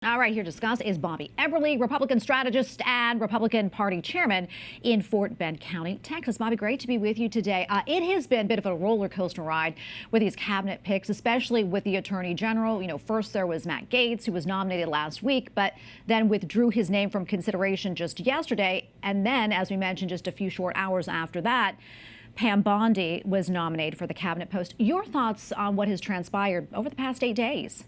All right, here to discuss is Bobby Eberle, Republican strategist and Republican Party chairman in Fort Bend County, Texas. Bobby, great to be with you today. It has been a bit of a roller coaster ride with these cabinet picks, especially with the Attorney General. You know, first there was Matt Gaetz, who was nominated last week, but then withdrew his name from consideration just yesterday. And then, as we mentioned, just a few short hours after that, Pam Bondi was nominated for the cabinet post. Your thoughts on what has transpired over the past 8 days?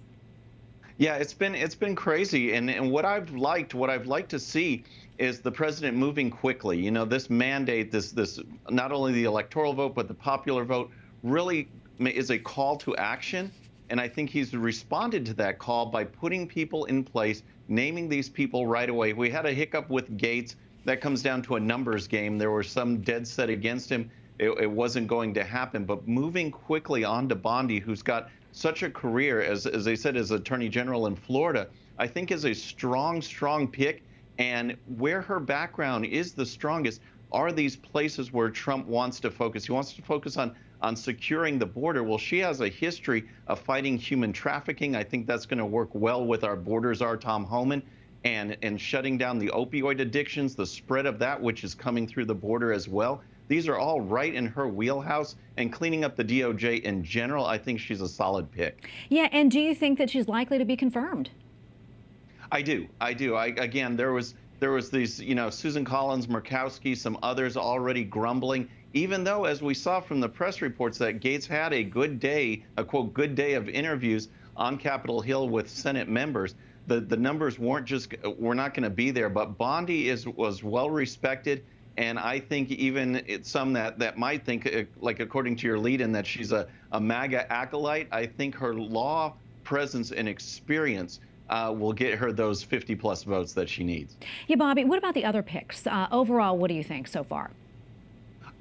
Yeah, it's been crazy, and what I've liked to see is the president moving quickly. You know, this mandate, this not only the electoral vote but the popular vote, really is a call to action, and I think he's responded to that call by putting people in place, naming these people right away. We had a hiccup with Gaetz. That comes down to a numbers game. There were some dead set against him. It wasn't going to happen, but moving quickly on to Bondi, who's got such a career, as they said, as Attorney General in Florida, I think is a strong pick. And where her background is the strongest are these places where Trump wants to focus. He wants to focus on securing the border. Well, she has a history of fighting human trafficking. I think that's going to work well with our borders czar, Tom Homan, and shutting down the opioid addictions, the spread of that, which is coming through the border as well. These are all right in her wheelhouse, and cleaning up the DOJ in general, I think she's a solid pick. Yeah, and do you think that she's likely to be confirmed? I do. Again, there was these, you know, Susan Collins, Murkowski, some others already grumbling, even though, as we saw from the press reports, that Gaetz had a good day, a quote, good day of interviews on Capitol Hill with Senate members. The numbers were not going to be there, but Bondi was well respected. And I think even some that might think, like according to your lead-in, that she's a MAGA acolyte, I think her law presence and experience will get her those 50-plus votes that she needs. Yeah, Bobby, what about the other picks? Overall, what do you think so far?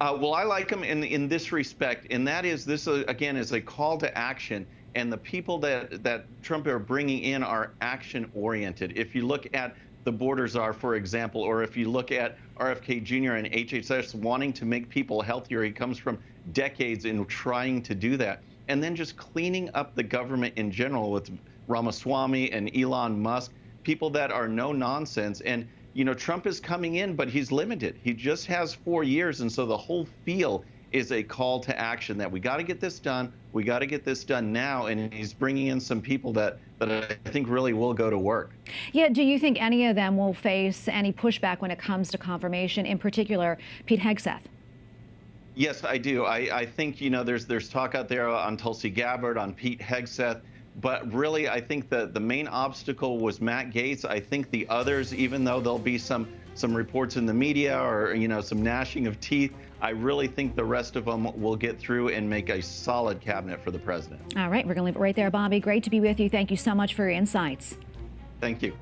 Well, I like them in this respect, and that is this, again, is a call to action. And the people that Trump are bringing in are action-oriented. If you look at the border czar, for example, or if you look at RFK Jr. and HHS wanting to make people healthier, he comes from decades in trying to do that. And then just cleaning up the government in general with Ramaswamy and Elon Musk, people that are no nonsense. And, you know, Trump is coming in, but he's limited. He just has 4 years. And so the whole feel is a call to action that we got to get this done. We got to get this done now. And he's bringing in some people that I think really will go to work. Yeah. Do you think any of them will face any pushback when it comes to confirmation, in particular, Pete Hegseth? Yes, I do. I think, you know, there's talk out there on Tulsi Gabbard, on Pete Hegseth. But really, I think the main obstacle was Matt Gaetz. I think the others, even though there'll be some reports in the media or, you know, some gnashing of teeth, I really think the rest of them will get through and make a solid cabinet for the president. All right, we're going to leave it right there, Bobby. Great to be with you. Thank you so much for your insights. Thank you.